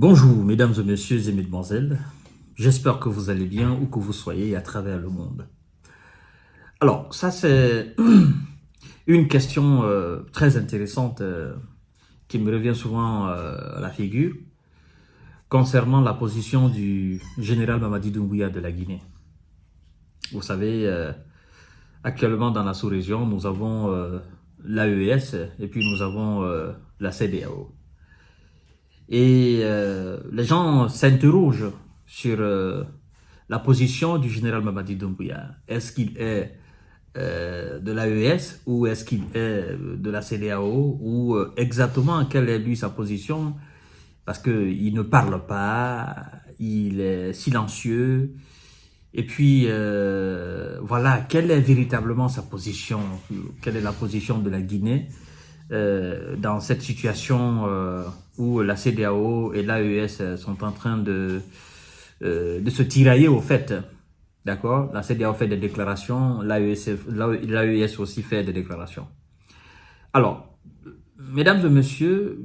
Bonjour mesdames et messieurs et mesdemoiselles, j'espère que vous allez bien où que vous soyez à travers le monde. Alors ça c'est une question très intéressante qui me revient souvent à la figure concernant la position du général Mamadi Doumbouya de la Guinée. Vous savez, actuellement dans la sous-région nous avons l'AES et puis nous avons la CEDEAO. Et les gens s'interrogent sur la position du général Mamadi Doumbouya. Est-ce qu'il est de l'AES ou est-ce qu'il est de la CEDEAO ou exactement quelle est lui sa position? Parce qu'il ne parle pas, il est silencieux. Et puis, voilà, quelle est véritablement sa position? Quelle est la position de la Guinée dans cette situation où la CEDEAO et l'AES sont en train de se tirailler au fait, d'accord? La CEDEAO fait des déclarations, l'AES aussi fait des déclarations. Alors, mesdames et messieurs,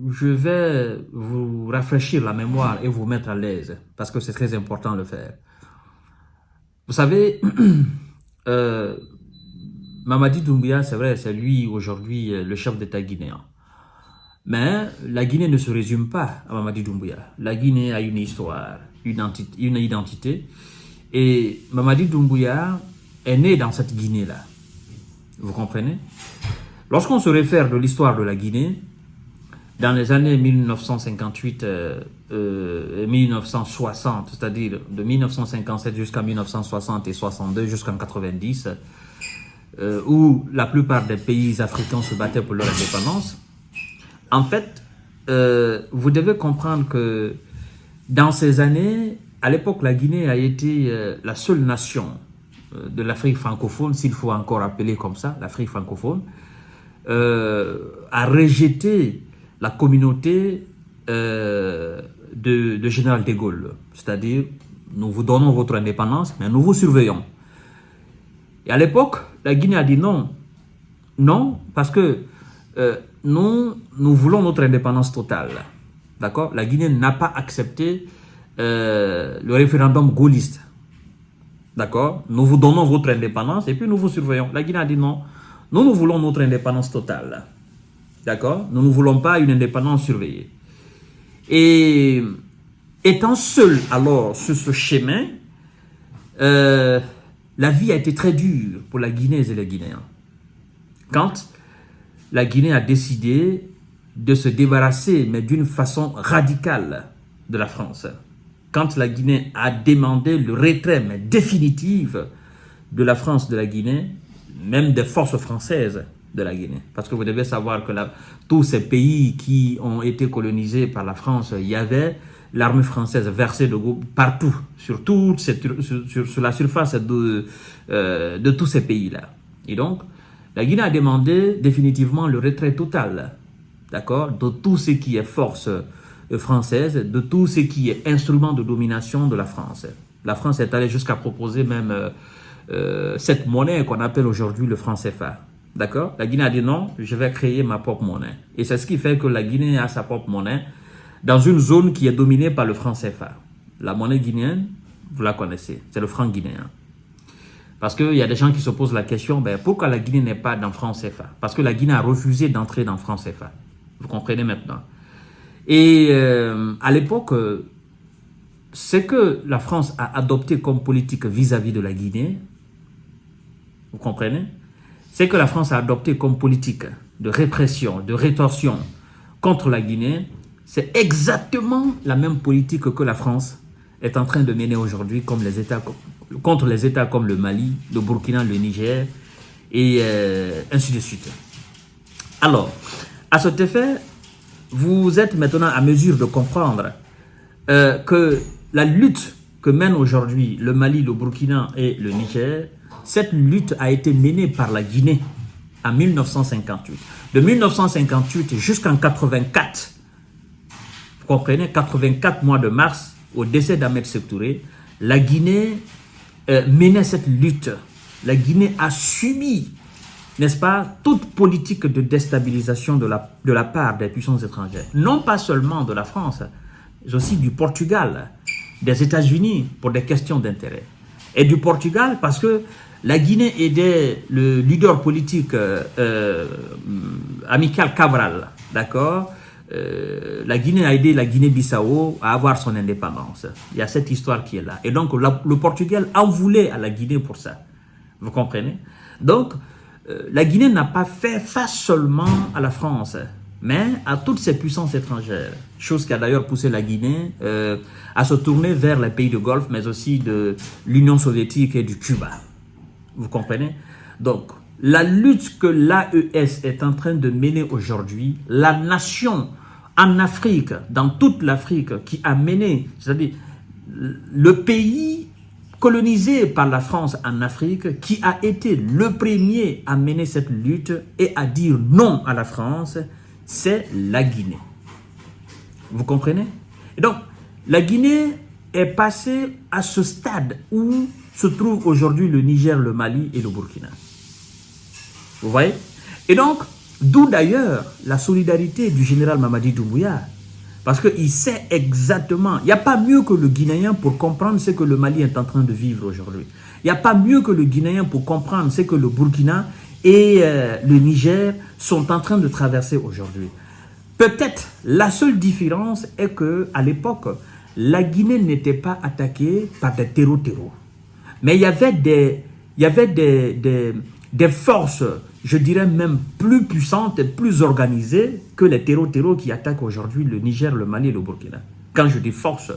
je vais vous rafraîchir la mémoire et vous mettre à l'aise, parce que c'est très important de le faire. Vous savez, Mamadi Doumbouya, c'est vrai, c'est lui aujourd'hui le chef d'État guinéen. Mais la Guinée ne se résume pas à Mamadi Doumbouya. La Guinée a une histoire, une identité. Et Mamadi Doumbouya est né dans cette Guinée-là. Vous comprenez? Lorsqu'on se réfère de l'histoire de la Guinée, dans les années 1958 et 1960, c'est-à-dire de 1957 jusqu'à 1960 et 62 jusqu'en 90, où la plupart des pays africains se battaient pour leur indépendance, en fait, vous devez comprendre que dans ces années, à l'époque, la Guinée a été la seule nation de l'Afrique francophone, s'il faut encore appeler comme ça, l'Afrique francophone, à rejeter la communauté de Général de Gaulle. C'est-à-dire, nous vous donnons votre indépendance, mais nous vous surveillons. Et à l'époque, la Guinée a dit non. Non, parce que nous voulons notre indépendance totale. D'accord? La Guinée n'a pas accepté le référendum gaulliste. D'accord? Nous vous donnons votre indépendance et puis nous vous surveillons. La Guinée a dit non. Nous voulons notre indépendance totale. D'accord? Nous ne voulons pas une indépendance surveillée. Et étant seul alors sur ce chemin, la vie a été très dure pour la Guinée et les Guinéens. Quand la Guinée a décidé de se débarrasser, mais d'une façon radicale, de la France. Quand la Guinée a demandé le retrait, mais définitif, de la France de la Guinée, même des forces françaises de la Guinée. Parce que vous devez savoir que tous ces pays qui ont été colonisés par la France, il y avait l'armée française versée partout, sur la surface de tous ces pays-là. Et donc, la Guinée a demandé définitivement le retrait total, d'accord, de tout ce qui est force française, de tout ce qui est instrument de domination de la France. La France est allée jusqu'à proposer même cette monnaie qu'on appelle aujourd'hui le franc CFA. D'accord? La Guinée a dit non, je vais créer ma propre monnaie. Et c'est ce qui fait que la Guinée a sa propre monnaie dans une zone qui est dominée par le franc CFA. La monnaie guinéenne, vous la connaissez, c'est le franc guinéen. Parce qu'il y a des gens qui se posent la question, pourquoi la Guinée n'est pas dans le franc CFA? Parce que la Guinée a refusé d'entrer dans le franc CFA. Vous comprenez maintenant? Et à l'époque, ce que la France a adopté comme politique vis-à-vis de la Guinée, vous comprenez? C'est que la France a adopté comme politique de répression, de rétorsion contre la Guinée, c'est exactement la même politique que la France est en train de mener aujourd'hui contre les États comme le Mali, le Burkina, le Niger et ainsi de suite. Alors, à cet effet, vous êtes maintenant à mesure de comprendre que la lutte que mènent aujourd'hui le Mali, le Burkina et le Niger, cette lutte a été menée par la Guinée en 1958. De 1958 jusqu'en 84, vous comprenez, 84 mois de mars, au décès d'Ahmed Sékou Touré, la Guinée menait cette lutte. La Guinée a subi, n'est-ce pas, toute politique de déstabilisation de la part des puissances étrangères. Non pas seulement de la France, mais aussi du Portugal, des États-Unis pour des questions d'intérêt. Et du Portugal parce que la Guinée aidait le leader politique Amical Cabral, d'accord. La Guinée a aidé la Guinée-Bissau à avoir son indépendance. Il y a cette histoire qui est là. Et donc, le Portugal en voulait à la Guinée pour ça. Vous comprenez? Donc, la Guinée n'a pas fait face seulement à la France, mais à toutes ces puissances étrangères. Chose qui a d'ailleurs poussé la Guinée à se tourner vers les pays du Golfe, mais aussi de l'Union soviétique et du Cuba. Vous comprenez? Donc, la lutte que l'AES est en train de mener aujourd'hui, la nation en Afrique, dans toute l'Afrique, qui a mené, c'est-à-dire le pays colonisé par la France en Afrique, qui a été le premier à mener cette lutte et à dire non à la France, c'est la Guinée. Vous comprenez? Et donc, la Guinée est passée à ce stade où se trouvent aujourd'hui le Niger, le Mali et le Burkina. Vous voyez? Et donc, d'où d'ailleurs la solidarité du général Mamadi Doumbouya. Parce qu'il sait exactement, il n'y a pas mieux que le Guinéen pour comprendre ce que le Mali est en train de vivre aujourd'hui. Il n'y a pas mieux que le Guinéen pour comprendre ce que le Burkina et le Niger sont en train de traverser aujourd'hui. Peut-être la seule différence est qu'à l'époque, la Guinée n'était pas attaquée par des terreaux. Mais il y avait des forces, je dirais même plus puissantes et plus organisées que les terreaux qui attaquent aujourd'hui le Niger, le Mali et le Burkina. Quand je dis force,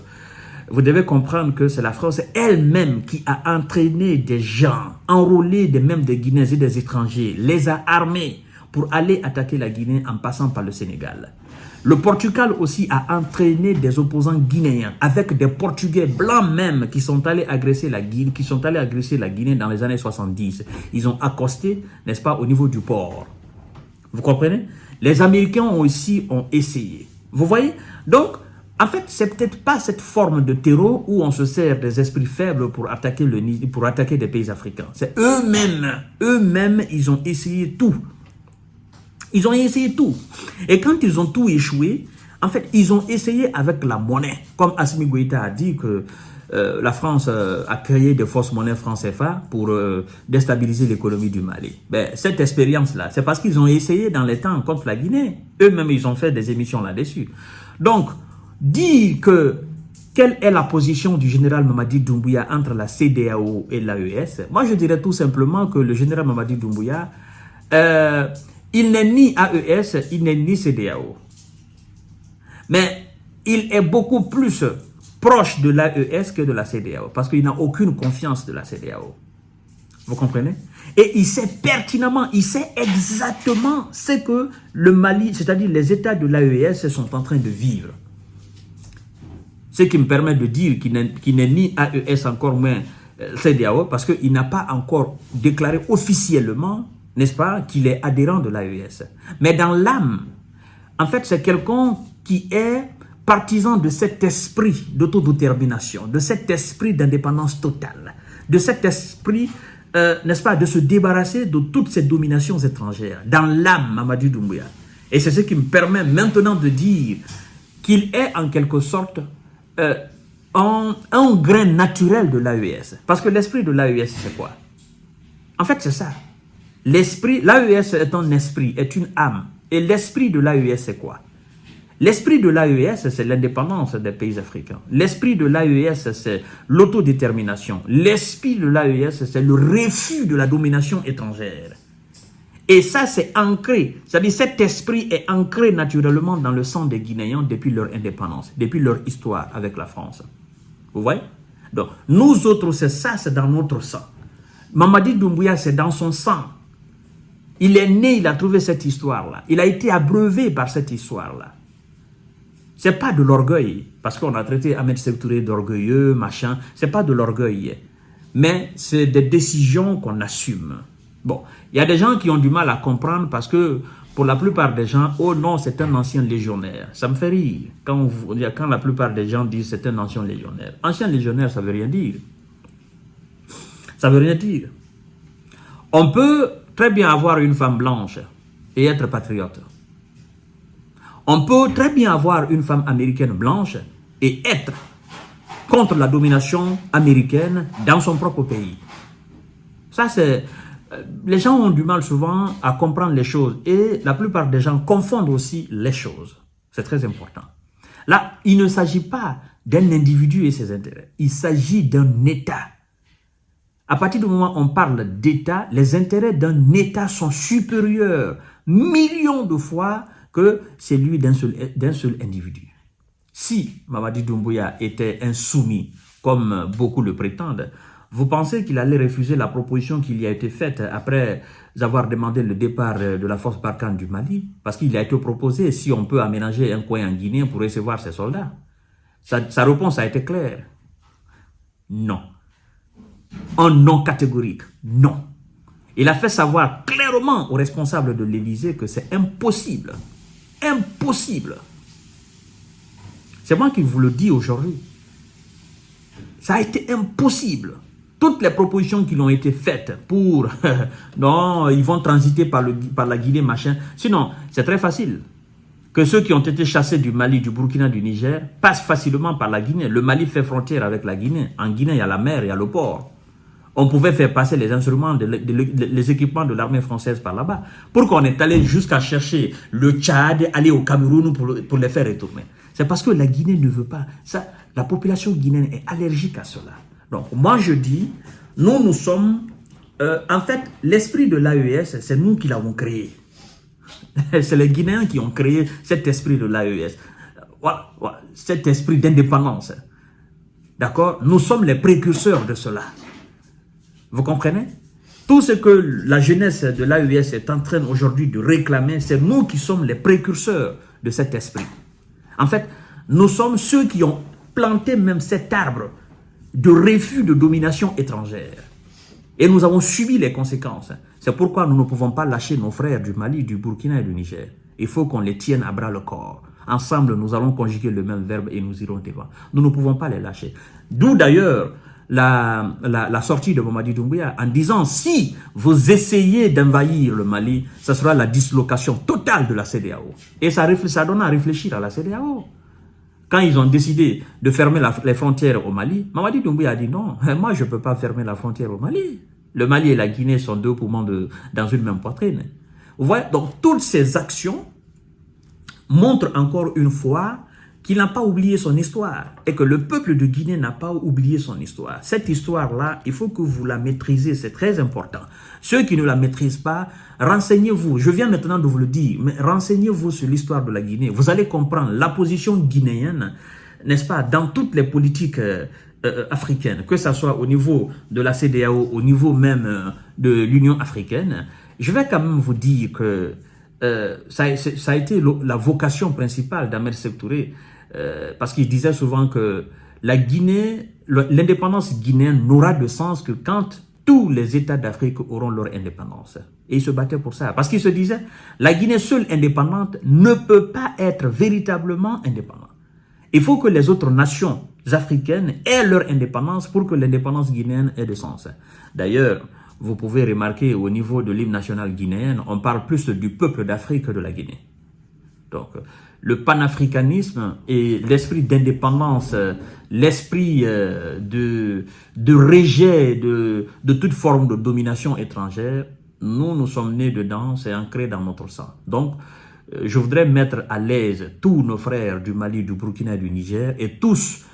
vous devez comprendre que c'est la France elle-même qui a entraîné des gens, enrôlé même des Guinéens et des étrangers, les a armés pour aller attaquer la Guinée en passant par le Sénégal. Le Portugal aussi a entraîné des opposants guinéens avec des Portugais blancs même qui sont allés agresser la Guinée, dans les années 70. Ils ont accosté, n'est-ce pas, au niveau du port. Vous comprenez? Les Américains aussi ont essayé. Vous voyez? Donc, en fait, c'est peut-être pas cette forme de terreau où on se sert des esprits faibles pour attaquer des pays africains. C'est eux-mêmes, ils ont essayé tout. Ils ont essayé tout. Et quand ils ont tout échoué, en fait, ils ont essayé avec la monnaie. Comme Assimi Goïta a dit que la France a créé des fausses monnaies francs CFA pour déstabiliser l'économie du Mali. Ben, cette expérience-là, c'est parce qu'ils ont essayé dans les temps contre la Guinée. Eux-mêmes, ils ont fait des émissions là-dessus. Donc, dire que quelle est la position du général Mamadi Doumbouya entre la CEDEAO et l'AES, moi je dirais tout simplement que le général Mamadi Doumbouya, il n'est ni AES, il n'est ni CEDEAO. Mais il est beaucoup plus proche de l'AES que de la CEDEAO, parce qu'il n'a aucune confiance de la CEDEAO. Vous comprenez? Et il sait pertinemment, il sait exactement ce que le Mali, c'est-à-dire les États de l'AES sont en train de vivre. Ce qui me permet de dire qu'il n'est ni AES, encore moins CEDEAO, parce qu'il n'a pas encore déclaré officiellement, n'est-ce pas, qu'il est adhérent de l'AES. Mais dans l'âme, en fait, c'est quelqu'un qui est partisan de cet esprit d'autodétermination, de cet esprit d'indépendance totale, de cet esprit, n'est-ce pas, de se débarrasser de toutes ces dominations étrangères. Dans l'âme, Mamadi Doumbouya. Et c'est ce qui me permet maintenant de dire qu'il est en quelque sorte un grain naturel de l'AES. Parce que l'esprit de l'AES, c'est quoi? En fait, c'est ça. L'esprit, l'AES est un esprit, est une âme. Et l'esprit de l'AES, c'est quoi? L'esprit de l'AES, c'est l'indépendance des pays africains. L'esprit de l'AES, c'est l'autodétermination. L'esprit de l'AES, c'est le refus de la domination étrangère. Et ça, c'est ancré. C'est-à-dire, cet esprit est ancré naturellement dans le sang des Guinéens depuis leur indépendance, depuis leur histoire avec la France. Vous voyez? Donc, nous autres, c'est ça, c'est dans notre sang. Mamadi Doumbouya, c'est dans son sang. Il est né, il a trouvé cette histoire-là. Il a été abreuvé par cette histoire-là. Ce n'est pas de l'orgueil, parce qu'on a traité Ahmed Sékou Touré d'orgueilleux, machin. Ce n'est pas de l'orgueil, mais c'est des décisions qu'on assume. Bon, il y a des gens qui ont du mal à comprendre parce que pour la plupart des gens, oh non, c'est un ancien légionnaire. Ça me fait rire quand la plupart des gens disent c'est un ancien légionnaire. Ancien légionnaire, ça ne veut rien dire. Ça ne veut rien dire. On peut très bien avoir une femme blanche et être patriote. On peut très bien avoir une femme américaine blanche et être contre la domination américaine dans son propre pays. Ça, c'est... Les gens ont du mal souvent à comprendre les choses et la plupart des gens confondent aussi les choses. C'est très important. Là, il ne s'agit pas d'un individu et ses intérêts. Il s'agit d'un État. À partir du moment où on parle d'État, les intérêts d'un État sont supérieurs millions de fois que celui d'un seul individu. Si Mamadi Doumbouya était insoumis, comme beaucoup le prétendent, vous pensez qu'il allait refuser la proposition qui lui a été faite après avoir demandé le départ de la force Barkhane du Mali? Parce qu'il a été proposé si on peut aménager un coin en Guinée pour recevoir ses soldats. Sa réponse a été claire. Non. Un non catégorique. Non. Il a fait savoir clairement aux responsables de l'Élysée que c'est impossible. Impossible. C'est moi qui vous le dis aujourd'hui. Ça a été impossible. Toutes les propositions qui ont été faites pour... non, ils vont transiter par la Guinée, machin. Sinon, c'est très facile. Que ceux qui ont été chassés du Mali, du Burkina, du Niger, passent facilement par la Guinée. Le Mali fait frontière avec la Guinée. En Guinée, il y a la mer, il y a le port. On pouvait faire passer les instruments, les équipements de l'armée française par là-bas. Pourquoi on est allé jusqu'à chercher le Tchad, aller au Cameroun pour les faire retourner? C'est parce que la Guinée ne veut pas. Ça, la population guinéenne est allergique à cela. Donc, moi, je dis, nous sommes... en fait, l'esprit de l'AES, c'est nous qui l'avons créé. C'est les Guinéens qui ont créé cet esprit de l'AES. Voilà, cet esprit d'indépendance. D'accord? Nous sommes les précurseurs de cela. Vous comprenez? Tout ce que la jeunesse de l'AES est en train aujourd'hui de réclamer, c'est nous qui sommes les précurseurs de cet esprit. En fait, nous sommes ceux qui ont planté même cet arbre de refus de domination étrangère. Et nous avons subi les conséquences. C'est pourquoi nous ne pouvons pas lâcher nos frères du Mali, du Burkina et du Niger. Il faut qu'on les tienne à bras le corps. Ensemble, nous allons conjuguer le même verbe et nous irons devant. Nous ne pouvons pas les lâcher. D'où d'ailleurs la sortie de Mamadi Doumbouya en disant si vous essayez d'envahir le Mali, ce sera la dislocation totale de la CEDEAO. Et ça donne à réfléchir à la CEDEAO. Quand ils ont décidé de fermer les frontières au Mali, Mamadi Doumbouya a dit non, moi je ne peux pas fermer la frontière au Mali. Le Mali et la Guinée sont deux poumons dans une même poitrine. Vous voyez, donc toutes ces actions montrent encore une fois qu'il n'a pas oublié son histoire et que le peuple de Guinée n'a pas oublié son histoire. Cette histoire-là, il faut que vous la maîtrisez, c'est très important. Ceux qui ne la maîtrisent pas, renseignez-vous. Je viens maintenant de vous le dire, mais renseignez-vous sur l'histoire de la Guinée. Vous allez comprendre la position guinéenne, n'est-ce pas, dans toutes les politiques africaines, que ce soit au niveau de la CEDEAO, au niveau même de l'Union africaine. Je vais quand même vous dire que ça a été la vocation principale d'Ahmed Sékou Touré, parce qu'il disait souvent que la Guinée, l'indépendance guinéenne n'aura de sens que quand tous les États d'Afrique auront leur indépendance. Et il se battait pour ça, parce qu'il se disait, la Guinée seule indépendante ne peut pas être véritablement indépendante. Il faut que les autres nations africaines aient leur indépendance pour que l'indépendance guinéenne ait de sens. D'ailleurs, vous pouvez remarquer au niveau de l'hymne national guinéen, on parle plus du peuple d'Afrique que de la Guinée. Donc, le panafricanisme et l'esprit d'indépendance, l'esprit de rejet de toute forme de domination étrangère, nous sommes nés dedans, c'est ancré dans notre sang. Donc, je voudrais mettre à l'aise tous nos frères du Mali, du Burkina et du Niger et tous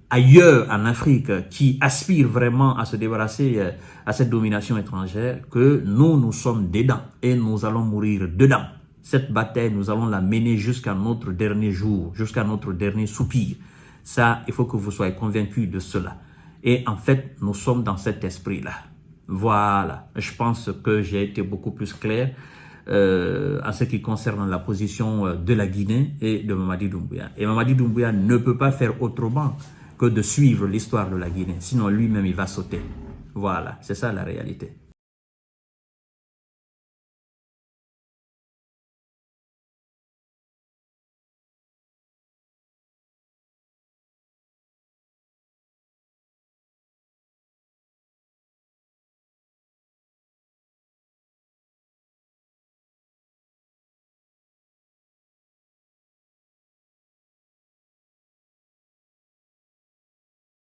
ailleurs en Afrique qui aspirent vraiment à se débarrasser à cette domination étrangère, que nous sommes dedans et nous allons mourir dedans. Cette bataille, nous allons la mener jusqu'à notre dernier jour, jusqu'à notre dernier soupir. Ça, il faut que vous soyez convaincus de cela. Et en fait, nous sommes dans cet esprit-là. Voilà, je pense que j'ai été beaucoup plus clair en ce qui concerne la position de la Guinée et de Mamadi Doumbouya. Et Mamadi Doumbouya ne peut pas faire autrement que de suivre l'histoire de la Guinée. Sinon, lui-même, il va sauter. Voilà, c'est ça la réalité.